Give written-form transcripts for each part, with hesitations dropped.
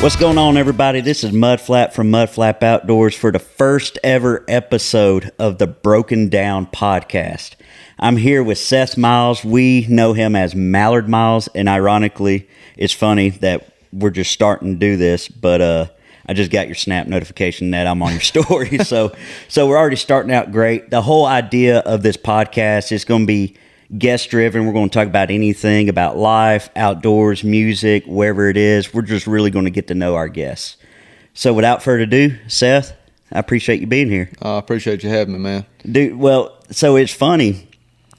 What's going on, everybody? This is MudFlap from MudFlap Outdoors for the first ever episode of the Broken Down podcast. I'm here with Seth Miles. We know him as Mallard Miles, and ironically, it's funny that we're just starting to do this, but I just got your Snap notification that I'm on your story, so we're already starting out great. The whole idea of this podcast is going to be guest-driven. We're going to talk about anything about life, outdoors, music, wherever it is. We're just really going to get to know our guests. So without further ado, Seth, I appreciate you being here. I appreciate you having me, man. Dude, well, so it's funny.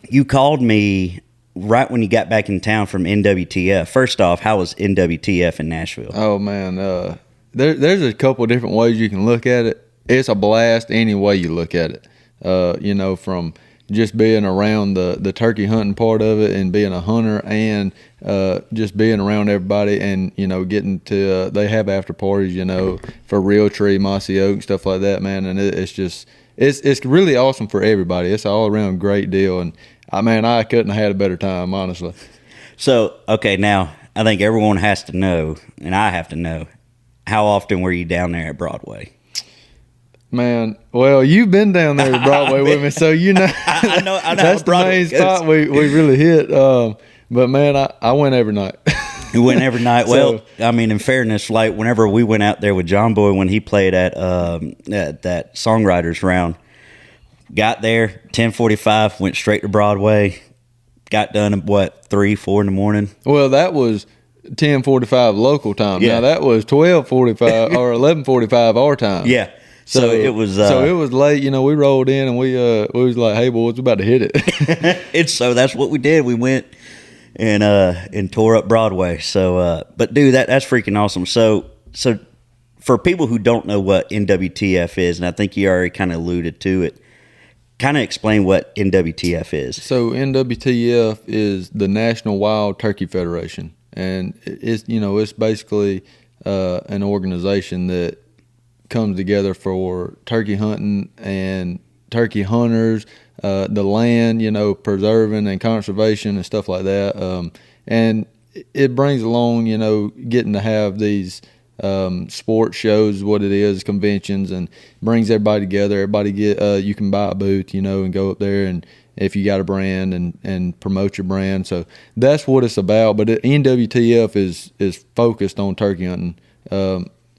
You called me right when you got back in town from NWTF. First off, how was NWTF in Nashville? Oh, man. There's a couple of different ways you can look at it. It's a blast any way you look at it. From just being around the turkey hunting part of it and being a hunter and just being around everybody and, getting to they have after parties, for Real Tree, Mossy Oak, and stuff like that, man. And it's really awesome for everybody. It's an all-around great deal. And, I couldn't have had a better time, honestly. So, okay, now I think everyone has to know, and I have to know, how often were you down there at Broadway? Man, well, you've been down there to Broadway with me, so I know that's the main spot we really hit. But man, I went every night. You went every night. Well, in fairness, like whenever we went out there with John Boy when he played at that songwriters round, got there 10:45, went straight to Broadway, got done at 3-4 in the morning. Well, that was 10:45 local time. Yeah. Now that was 12:45 or 11:45 our time. Yeah. So it was. So it was late. We rolled in and we was like, "Hey boys, we're about to hit it." So that's what we did. We went and tore up Broadway. So, but dude, that's freaking awesome. So for people who don't know what NWTF is, and I think you already kind of alluded to it, kind of explain what NWTF is. So NWTF is the National Wild Turkey Federation, and it's basically an organization that comes together for turkey hunting and turkey hunters, the land, preserving and conservation and stuff like that. And it brings along, getting to have these sports shows, what it is, conventions, and brings everybody together. Everybody you can buy a booth, and go up there and if you got a brand and promote your brand. So that's what it's about. But NWTF is focused on turkey hunting.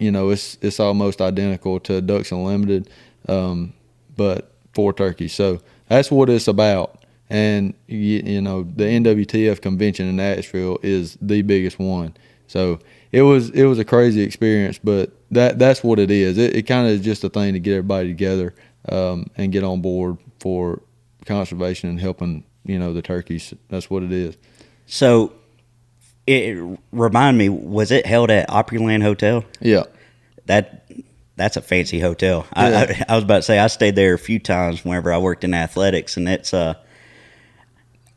It's almost identical to Ducks Unlimited, but for turkey. So that's what it's about. And, the NWTF convention in Nashville is the biggest one. So it was a crazy experience, but that's what it is. It kind of is just a thing to get everybody together and get on board for conservation and helping, the turkeys. That's what it is. So remind me, was it held at Opryland Hotel? Yeah. That's a fancy hotel. Yeah. I was about to say I stayed there a few times whenever I worked in athletics, and it's I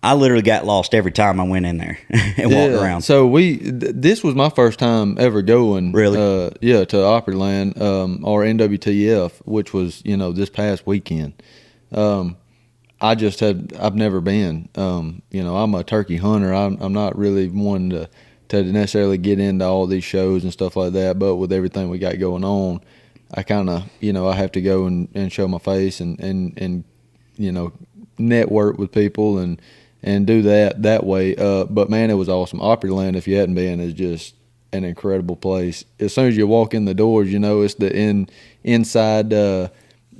literally got lost every time I went in there and walked around. So this was my first time ever going. Really? To Opryland or NWTF, which was this past weekend. I've never been. I'm a turkey hunter. I'm not really one to necessarily get into all these shows and stuff like that. But with everything we got going on, I kind of, I have to go and show my face and network with people and do that way. But man, it was awesome. Opryland, if you hadn't been, is just an incredible place. As soon as you walk in the doors, it's the inside,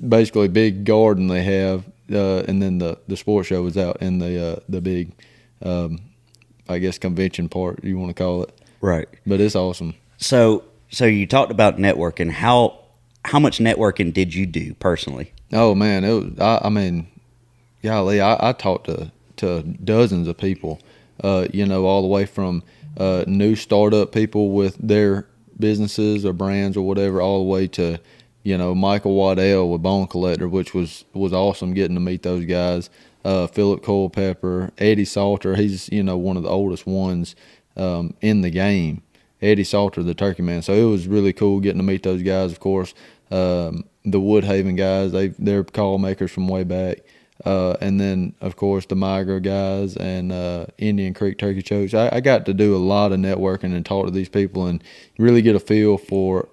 basically big garden they have. And then the sports show was out in the big, I guess, convention part, you want to call it. Right. But it's awesome. So you talked about networking. How much networking did you do personally? Oh man, golly, I talked to dozens of people, all the way from new startup people with their businesses or brands or whatever, all the way to Michael Waddell with Bone Collector, which was awesome getting to meet those guys. Philip Culpepper, Eddie Salter, he's one of the oldest ones in the game. Eddie Salter, the turkey man. So it was really cool getting to meet those guys. Of course, the Woodhaven guys, they're call makers from way back. And then, of course, the Migra guys and Indian Creek Turkey Chokes. I got to do a lot of networking and talk to these people and really get a feel for,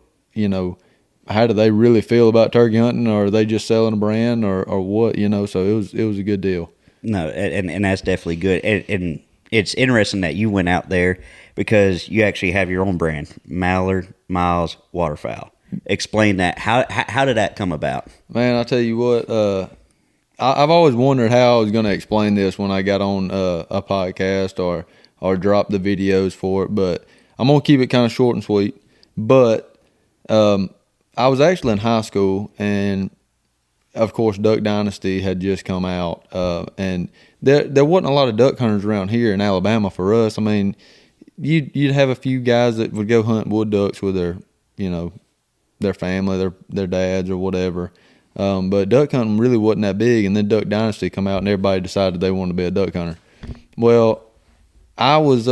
how do they really feel about turkey hunting, or are they just selling a brand, or what, So it was a good deal. No, and that's definitely good. And it's interesting that you went out there because you actually have your own brand, Mallard Miles Waterfowl. Explain that. How did that come about? Man, I'll tell you what, I've always wondered how I was going to explain this when I got on a podcast or drop the videos for it, but I'm going to keep it kind of short and sweet. But I was actually in high school, and of course Duck Dynasty had just come out, and there wasn't a lot of duck hunters around here in Alabama for us. I mean, you'd have a few guys that would go hunt wood ducks with their family, their dads or whatever. But duck hunting really wasn't that big, and then Duck Dynasty come out, and everybody decided they wanted to be a duck hunter. Well, I was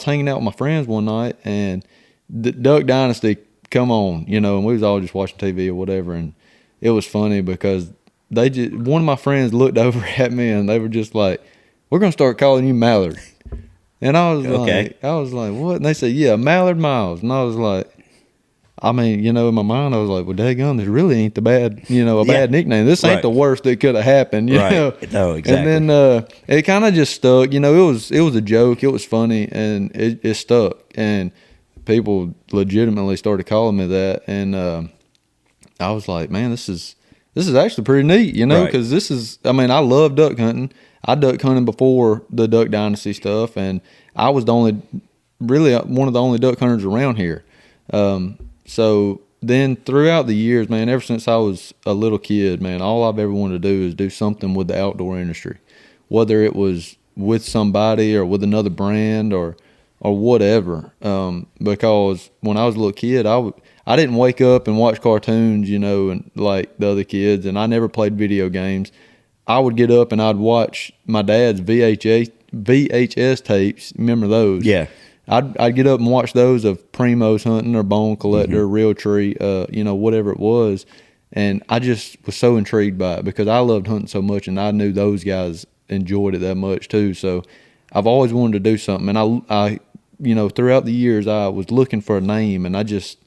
hanging out with my friends one night, and the Duck Dynasty come on, and we was all just watching TV or whatever, and it was funny because one of my friends looked over at me, and they were just like, "We're gonna start calling you Mallard," and I was like, "What?" And they said, "Yeah, Mallard Miles," and I was like, I mean, in my mind, I was like, well, daggone, this really ain't bad nickname. This ain't the worst that could have happened, you know? No, exactly. And then it kind of just stuck. It was a joke. It was funny, and it stuck. And people legitimately started calling me that. And I was like, man, this is actually pretty neat, because I love duck hunting. I duck hunted before the Duck Dynasty stuff, and I was one of the only duck hunters around here. So then throughout the years, man, ever since I was a little kid, man, all I've ever wanted to do is do something with the outdoor industry, whether it was with somebody or with another brand or whatever. Because when I was a little kid, I didn't wake up and watch cartoons, and like the other kids, and I never played video games. I would get up and I'd watch my dad's VHS tapes. Remember those? Yeah. I'd get up and watch those of Primos hunting or Bone Collector, Realtree, whatever it was. And I just was so intrigued by it because I loved hunting so much, and I knew those guys enjoyed it that much too. So I've always wanted to do something. And I throughout the years, I was looking for a name, and I just,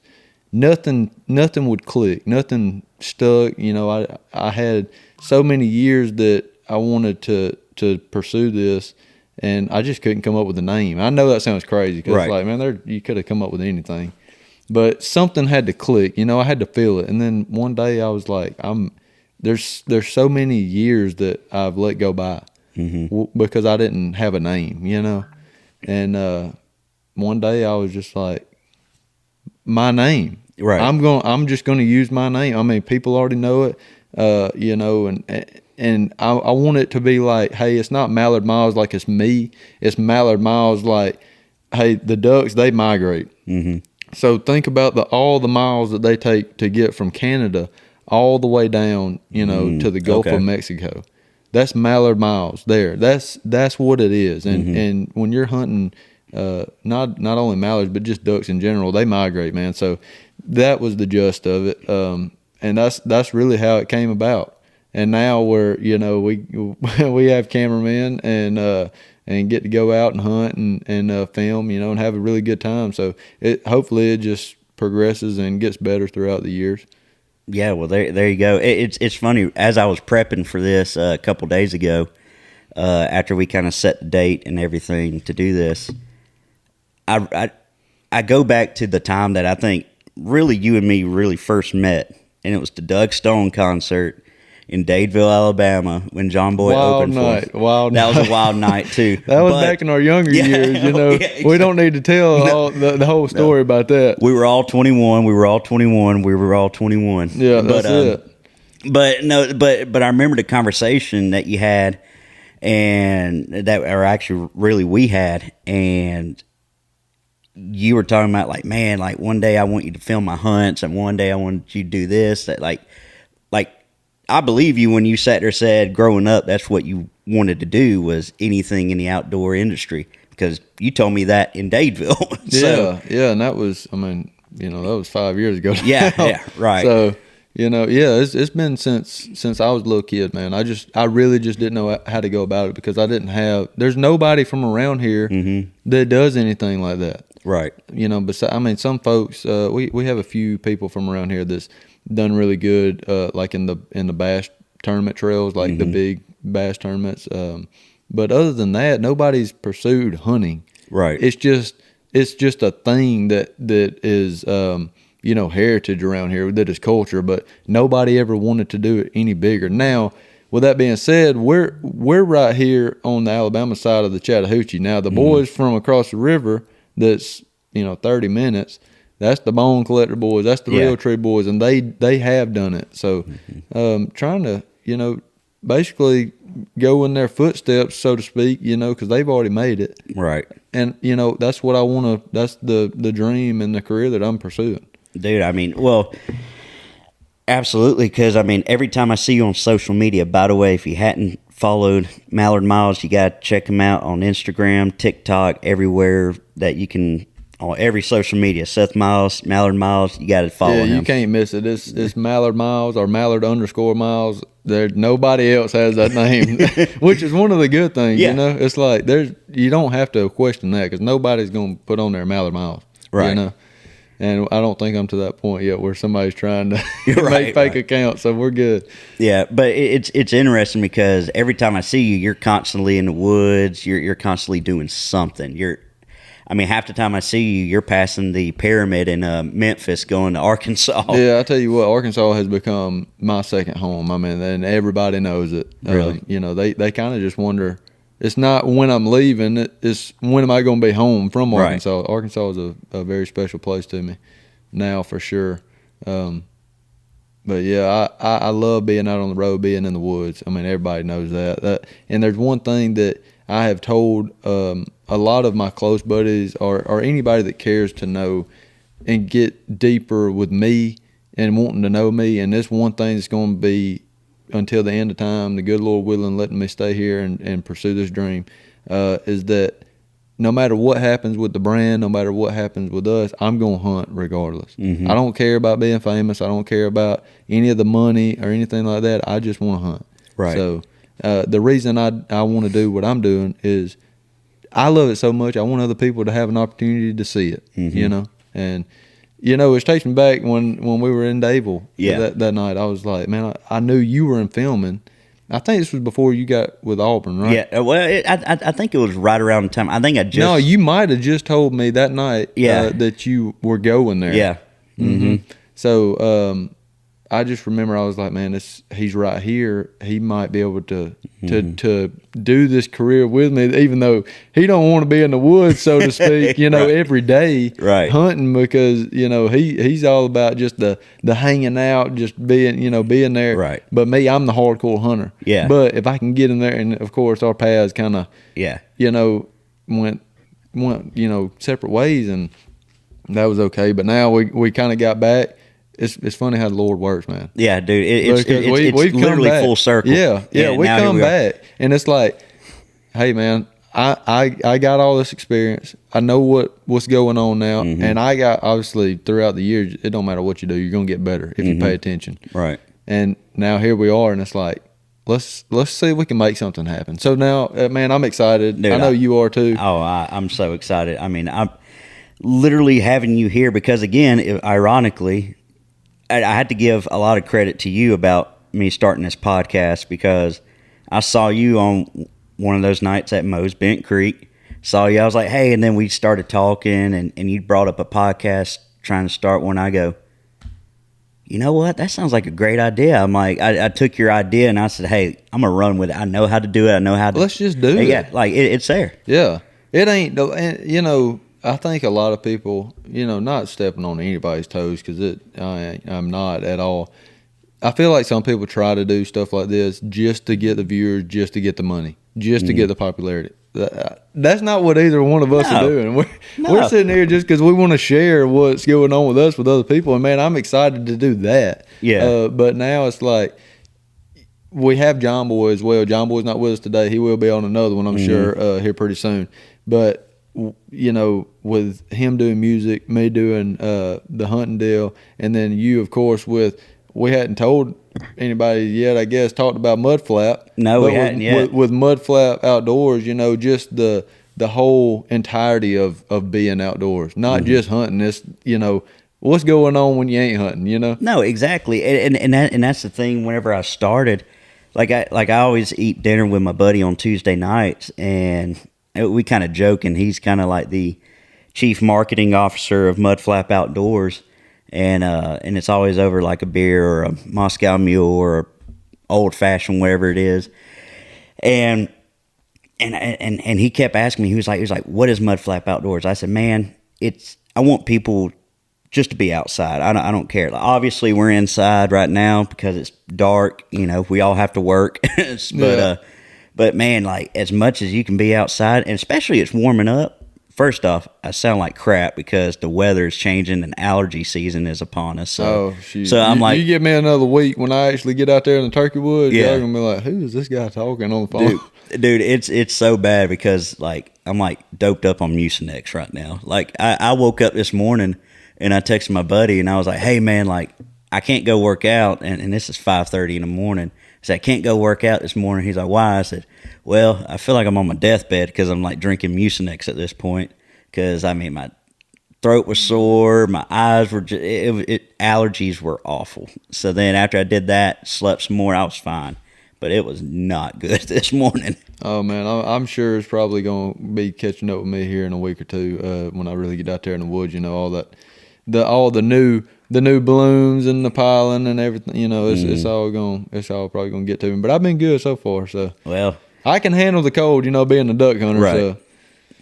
nothing would click. Nothing stuck. I had so many years that I wanted to pursue this, and I just couldn't come up with a name. I know that sounds crazy because it's like, man, you could have come up with anything. But something had to click. I had to feel it. And then one day I was like, there's so many years that I've let go by because I didn't have a name, And one day I was just like, my name. Right. I'm just going to use my name. I mean, people already know it, and I want it to be like, hey, it's not Mallard Miles like it's me. It's Mallard Miles like, hey, the ducks, they migrate. Mm-hmm. So think about all the miles that they take to get from Canada all the way down, to the Gulf of Mexico. That's Mallard Miles there. That's what it is. And and when you're hunting, not only mallards but just ducks in general, they migrate, man. So that was the gist of it. And that's really how it came about. And now we're, we have cameramen and get to go out and hunt and film, and have a really good time. So hopefully it just progresses and gets better throughout the years. Yeah, well, there you go. It's funny, as I was prepping for this a couple days ago, after we kind of set the date and everything to do this, I go back to the time that I think really you and me really first met, and it was the Doug Stone concert in Dadeville, Alabama, when John Boy opened for us. That was a wild night too. That was back in our younger years, Yeah, exactly. We don't need to tell the whole story about that. We were all 21. Yeah, that's it. But I remember the conversation that you had, and that, or actually really we had, and you were talking about like, man, like one day I want you to film my hunts, and one day I want you to do this. That like I believe you when you sat there and said growing up that's what you wanted to do was anything in the outdoor industry, because you told me that in Dadeville. Yeah, and that was, that was 5 years ago now. Yeah, right. So, It's been since I was a little kid, man. I really just didn't know how to go about it because there's nobody from around here that does anything like that. Right. Besides, some folks, we have a few people from around here that's done really good, like in the bass tournament trails, like the big bass tournaments. But other than that, nobody's pursued hunting. Right. It's just a thing that is, heritage around here, that is culture, but nobody ever wanted to do it any bigger. Now, with that being said, we're right here on the Alabama side of the Chattahoochee. Now, the boys from across the river, that's 30 minutes, that's the Bone Collector boys, that's the Real Tree boys, and they have done it. So trying to basically go in their footsteps, so to speak, because they've already made it. Right. And that's what I want to, that's the dream and the career that I'm pursuing. Dude, absolutely, because every time I see you on social media, by the way, if you hadn't followed Mallard Miles, you got to check him out on Instagram, TikTok, everywhere that you can, on every social media. Seth Miles, Mallard Miles, you got to follow him. You can't miss it. It's Mallard Miles or Mallard_Miles. Nobody else has that name, which is one of the good things. It's like you don't have to question that because nobody's going to put on there Mallard Miles. Right. And I don't think I'm to that point yet where somebody's trying to make fake accounts, so we're good. Yeah, but it's interesting because every time I see you, you're constantly in the woods. You're constantly doing something. Half the time I see you, you're passing the pyramid in Memphis going to Arkansas. Yeah, I tell you what, Arkansas has become my second home. And everybody knows it. Really? They kind of just wonder. It's not when I'm leaving. It's when am I going to be home from Arkansas. Right. Arkansas is a very special place to me now, for sure. But yeah, I love being out on the road, being in the woods. Everybody knows that. And there's one thing that I have told a lot of my close buddies or anybody that cares to know and get deeper with me and wanting to know me. And this one thing that's going to be until the end of time, the good Lord willing, letting me stay here and pursue this dream, is that no matter what happens with the brand, no matter what happens with us, I'm going to hunt regardless. I don't care about being famous. I don't care about any of the money or anything like that. I just want to hunt. Right. So the reason I want to do what I'm doing is I love it so much. I want other people to have an opportunity to see it, and it takes me back when we were in Dayville that night. I was like, man, I knew you were in filming. I think this was before you got with Auburn, right? Yeah, well, I think it was right around the time. I think I just... No, you might have just told me that night that you were going there. Yeah. Mm-hmm. So I just remember I was like, man, he's right here. He might be able to do this career with me, even though he don't want to be in the woods, so to speak, right. Every day hunting, because he's all about just the hanging out, just being there. Right. But me, I'm the hardcore hunter. Yeah. But if I can get in there, and of course our paths kind of went separate ways, and that was okay. But now we kind of got back. It's funny how the Lord works, man. Yeah, dude. It's literally full circle. Yeah, we come back, and it's like, hey, man, I got all this experience. I know what's going on now, and I got, obviously, throughout the years, it don't matter what you do, you're gonna get better if you pay attention. Right. And now here we are, and it's like, let's see if we can make something happen. So now, man, I'm excited. Dude, I know you are too. Oh, I'm so excited. I'm literally having you here because, again, ironically, I had to give a lot of credit to you about me starting this podcast because I saw you on one of those nights at Moe's Bent Creek. Saw you. I was like, hey, and then we started talking, and you brought up a podcast trying to start one. I go, you know what? That sounds like a great idea. I'm like, I took your idea and I said, hey, I'm going to run with it. I know how to do it. I know how to. Let's just do it. Yeah, like it's there. Yeah. It ain't, I think a lot of people, not stepping on anybody's toes, because I'm not at all. I feel like some people try to do stuff like this just to get the viewers, just to get the money, just to get the popularity. That's not what either one of us are doing. We're sitting here just because we want to share what's going on with us with other people. And, man, I'm excited to do that. Yeah. But now it's like we have John Boy as well. John Boy's not with us today. He will be on another one, I'm sure, here pretty soon. But with him doing music, me doing the hunting deal, and then you, of course, with we hadn't told anybody yet, I guess, talked about MudFlap. No, we hadn't yet. With MudFlap Outdoors, just the whole entirety of being outdoors, not just hunting. This, what's going on when you ain't hunting, No, exactly. And that's the thing. Whenever I started, I always eat dinner with my buddy on Tuesday nights, and we kind of joke, and he's kind of like the chief marketing officer of MudFlap Outdoors, and it's always over like a beer or a Moscow Mule or a old fashioned, whatever it is, and he kept asking me. He was like, "What is MudFlap Outdoors?" I said, "Man, I want people just to be outside. I don't care. Like, obviously, we're inside right now because it's dark. We all have to work, but man, like as much as you can be outside, and especially it's warming up." First off, I sound like crap because the weather is changing and allergy season is upon us. So, shoot. So I'm you give me another week when I actually get out there in the turkey woods, y'all gonna be like, "Who is this guy talking on the phone?" Dude, it's so bad because I'm doped up on Mucinex right now. I woke up this morning and I texted my buddy and I was like, "Hey man, I can't go work out," and this is 5:30 in the morning. I said, "I can't go work out this morning." He's like, "Why?" I said, "Well, I feel like I'm on my deathbed because I'm drinking Mucinex at this point. Because my throat was sore, my eyes were allergies were awful. So then after I did that, slept some more, I was fine. But it was not good this morning." Oh man, I'm sure it's probably gonna be catching up with me here in a week or two when I really get out there in the woods. All the new blooms and the pollen and everything. It's all probably gonna get to me. But I've been good so far. So well, I can handle the cold. Being a duck hunter. Right. So.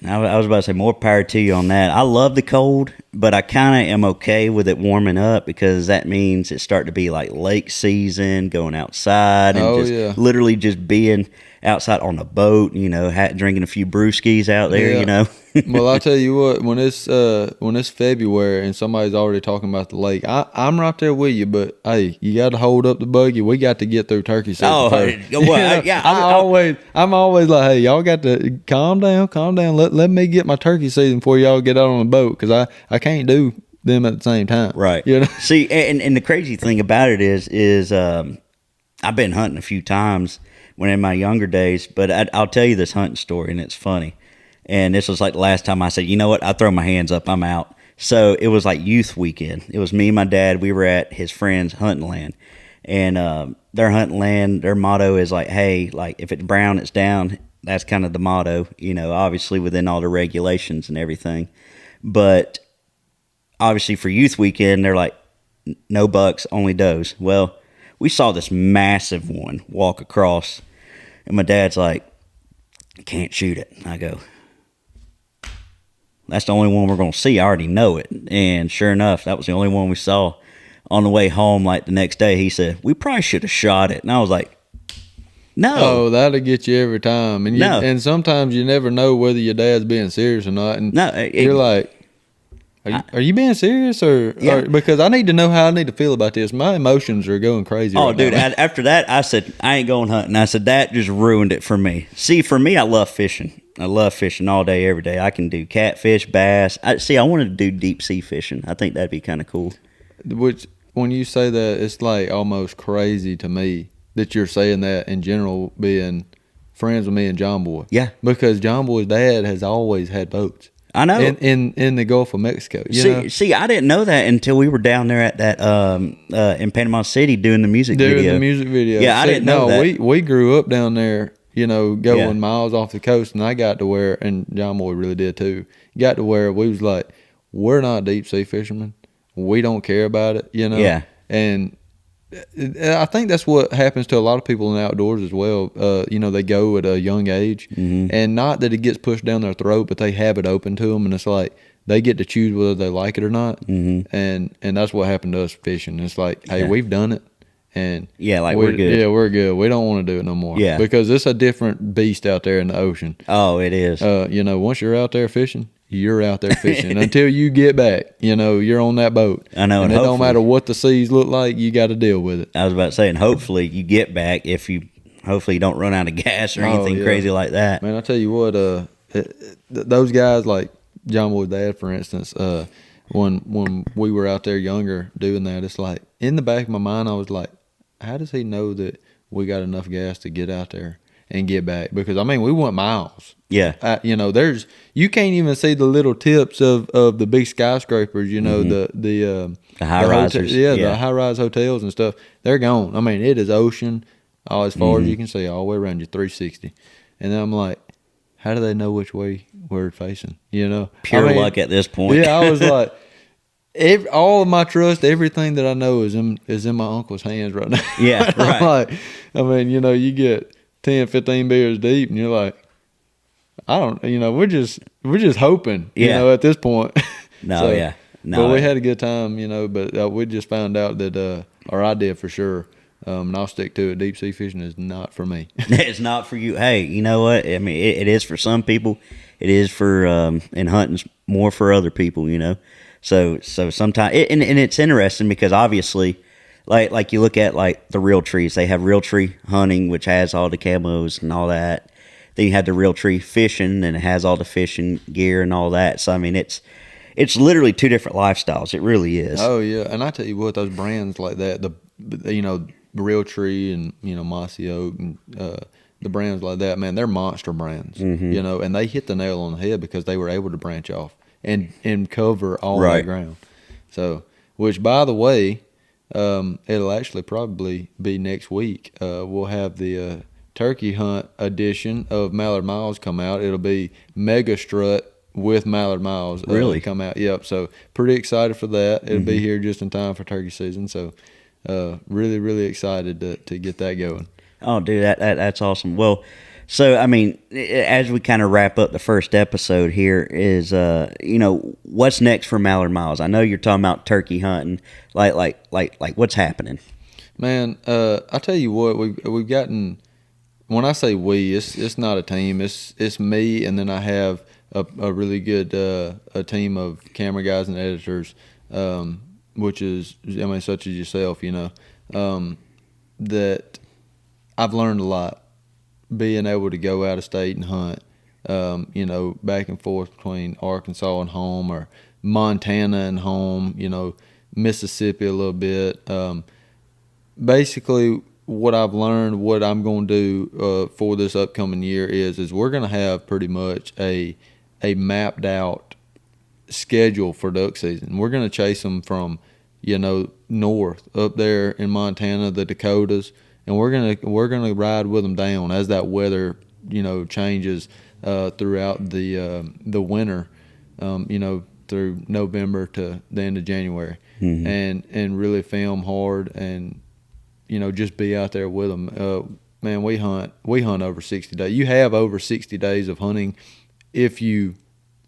I was about to say more power to you on that. I love the cold, but I kind of am okay with it warming up because that means it's starting to be like lake season, going outside and literally just being outside on a boat, drinking a few brewskis out there, Well, I'll tell you what, when it's February and somebody's already talking about the lake, I'm right there with you, but hey, you got to hold up the buggy. We got to get through turkey season first. Well, yeah. I'm always like, hey, y'all got to calm down. Let me get my turkey season before y'all get out on the boat because I can't do them at the same time. Right. See, and the crazy thing about it is I've been hunting a few times when in my younger days, but I'll tell you this hunting story, and it's funny. And this was like the last time I said, you know what, I throw my hands up, I'm out. So it was like youth weekend. It was me and my dad. We were at his friend's hunting land. And their hunting land, their motto is like, hey, if it's brown, it's down. That's kind of the motto, obviously within all the regulations and everything. But obviously for youth weekend, they're like, no bucks, only does. Well, we saw this massive one walk across, and my dad's like, can't shoot it. I go, that's the only one we're going to see. I already know it. And sure enough, that was the only one we saw. On the way home, the next day, he said, we probably should have shot it. And I was like, no. Oh, that'll get you every time. And and sometimes you never know whether your dad's being serious or not. And you're like, are you being serious or because I need to know how I need to feel about this. My emotions are going crazy. Oh, right dude! now. After that, I said I ain't going hunting. I said that just ruined it for me. See, for me, I love fishing. I love fishing all day, every day. I can do catfish, bass. I wanted to do deep sea fishing. I think that'd be kind of cool. Which, when you say that, it's like almost crazy to me that you're saying that in general, being friends with me and John Boy. Yeah, because John Boy's dad has always had boats. I know. In the Gulf of Mexico. See, I didn't know that until we were down there at that in Panama City doing the music video. Doing the music video. Yeah, I didn't know that. We grew up down there, going miles off the coast, and I got to where, and John Boy really did too, got to where we was like, we're not deep sea fishermen. We don't care about it, Yeah. And I think that's what happens to a lot of people in the outdoors as well. They go at a young age, and not that it gets pushed down their throat, but they have it open to them, and it's like they get to choose whether they like it or not. And that's what happened to us fishing. It's like, hey, we've done it, and we're good. Yeah, we're good. We don't want to do it no more. Yeah, because it's a different beast out there in the ocean. Oh, it is. Once you're out there fishing, you're out there fishing until you get back. You're on that boat. I know, and it don't matter what the seas look like. You got to deal with it. I was about to say, and hopefully you get back hopefully you don't run out of gas or anything crazy like that. Man, I tell you what, those guys like John Boy's dad, for instance, when we were out there younger doing that, it's like in the back of my mind, I was like, how does he know that we got enough gas to get out there and get back? Because, I mean, we went miles. Yeah. You know, you can't even see the little tips of the big skyscrapers, you know, the high-risers. The high-rise hotels and stuff. They're gone. I mean, it is ocean as far as you can see, all the way around you, 360. And then I'm like, how do they know which way we're facing, you know? Pure luck at this point. Yeah, I was like, all of my trust, everything that I know is in my uncle's hands right now. Yeah, right. I'm like, I mean, you know, you get 10, 15 beers deep, and you're like, I don't, you know, we're just hoping, you know, at this point. No. But we had a good time, you know. But we just found out that, or I did for sure. And I'll stick to it. Deep sea fishing is not for me. It's not for you. Hey, you know what? I mean, it is for some people. It is for, and hunting's more for other people, you know. So sometimes, and it's interesting because obviously, like you look at like the real trees, they have real tree hunting, which has all the camos and all that. Then you have the real tree fishing, and it has all the fishing gear and all that. So I mean, it's literally two different lifestyles. It really is. Oh yeah, and I tell you what, those brands like that, you know, Real Tree and, you know, Mossy Oak and the brands like that, man, they're monster brands, you know, and they hit the nail on the head because they were able to branch off and cover all that ground. So, which by the way, it'll actually probably be next week. We'll have the turkey hunt edition of Mallard Miles come out. It'll be Mega Strut with Mallard Miles really come out. Yep. So pretty excited for that. It'll be here just in time for turkey season. So really, really excited to get that going. Oh, dude, that's awesome. Well, so I mean, as we kind of wrap up the first episode here, is you know, what's next for Mallard Miles? I know you're talking about turkey hunting. Like what's happening? Man, I tell you what, we've gotten. When I say we, it's not a team. It's me, and then I have a really good a team of camera guys and editors, which is, I mean, such as yourself, you know, that I've learned a lot being able to go out of state and hunt, you know, back and forth between Arkansas and home, or Montana and home, you know, Mississippi a little bit. Basically, what I've learned, what I'm going to do for this upcoming year is we're going to have pretty much a mapped out schedule for duck season. We're going to chase them from, you know, north up there in Montana, the Dakotas, and we're gonna ride with them down as that weather, you know, changes throughout the winter, you know, through November to the end of January, and really film hard and, you know, just be out there with them. Man, we hunt over 60 days. You have over 60 days of hunting if you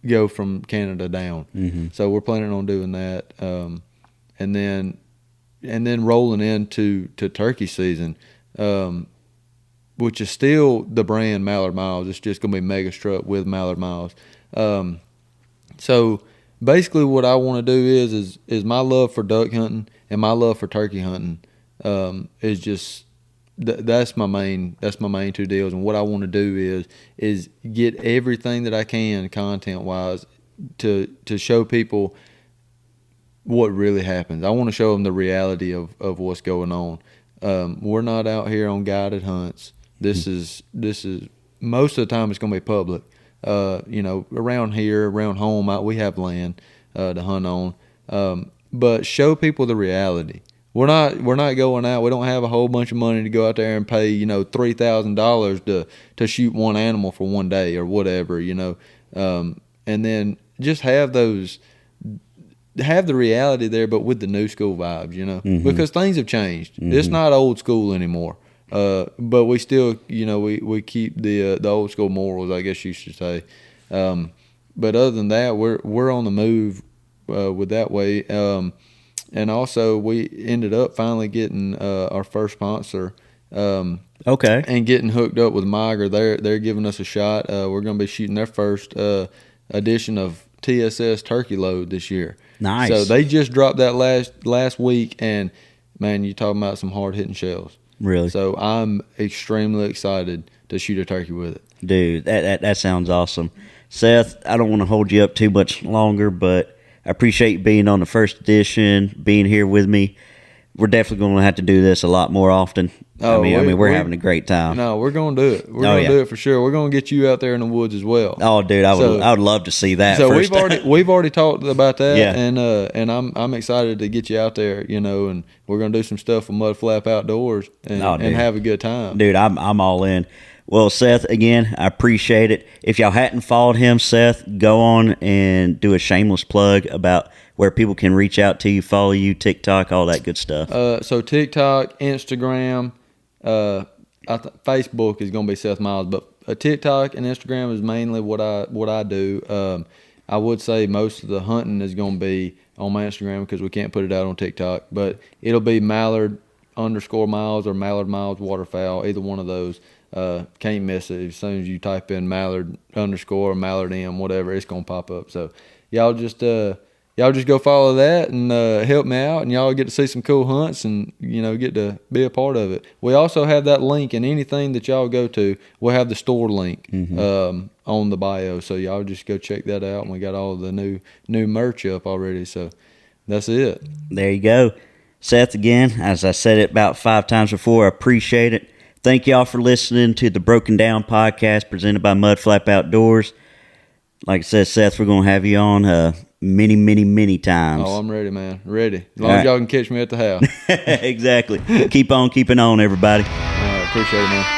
go from Canada down. So we're planning on doing that, and then rolling into turkey season, which is still the brand Mallard Miles. It's just going to be Mega Strut with Mallard Miles. So basically, what I want to do is my love for duck hunting and my love for turkey hunting is just that's my main two deals. And what I want to do is get everything that I can content wise to show people what really happens. I want to show them the reality of what's going on. We're not out here on guided hunts. This is most of the time it's going to be public. You know, around here, around home, we have land to hunt on. But show people the reality. We're not going out. We don't have a whole bunch of money to go out there and pay, you know, $3,000 to shoot one animal for one day or whatever, you know. And then just have the reality there, but with the new school vibes, you know, because things have changed. It's not old school anymore. But we still, you know, we keep the old school morals, I guess you should say. But other than that, we're on the move with that way. And also, we ended up finally getting our first sponsor. Okay. And getting hooked up with Miger. They're giving us a shot. We're going to be shooting their first edition of TSS Turkey Load this year. Nice. So they just dropped that last week, and man, you're talking about some hard hitting shells. Really? So I'm extremely excited to shoot a turkey with it. Dude, that sounds awesome. Seth, I don't want to hold you up too much longer, but I appreciate you being on the first edition, being here with me. we're definitely going to have to do this a lot more often. Oh, I mean, we're having a great time. No, we're going to do it. We're going to do it for sure. We're going to get you out there in the woods as well. Oh, dude, I would love to see that. So first. we've already talked about that, Yeah. and I'm excited to get you out there, and we're going to do some stuff with MudFlap Outdoors and have a good time. Dude, I'm all in. Well, Seth, again, I appreciate it. If y'all hadn't followed him, Seth, go on and do a shameless plug about where people can reach out to you, follow you, TikTok, all that good stuff. So TikTok, Instagram, Facebook is going to be Seth Miles, but TikTok and Instagram is mainly what I do. I would say most of the hunting is going to be on my Instagram because we can't put it out on TikTok, but it'll be Mallard_Miles or Mallard Miles Waterfowl, either one of those. Can't miss it. As soon as you type in Mallard_ or Mallard M, whatever, it's gonna pop up. So y'all just go follow that and help me out, and y'all get to see some cool hunts and get to be a part of it. We also have that link, and anything that y'all go to, we'll have the store link on the bio. So y'all just go check that out, and we got all the new merch up already. So that's it. There you go. Seth, again, as I said it about 5 times before, I appreciate it. Thank y'all for listening to the Broken Down podcast presented by MudFlap Outdoors. Like I said, Seth, we're going to have you on many times. Oh, I'm ready, man. Ready. As long as y'all can catch me at the house. Exactly. Keep on keeping on, everybody. All right, appreciate it, man.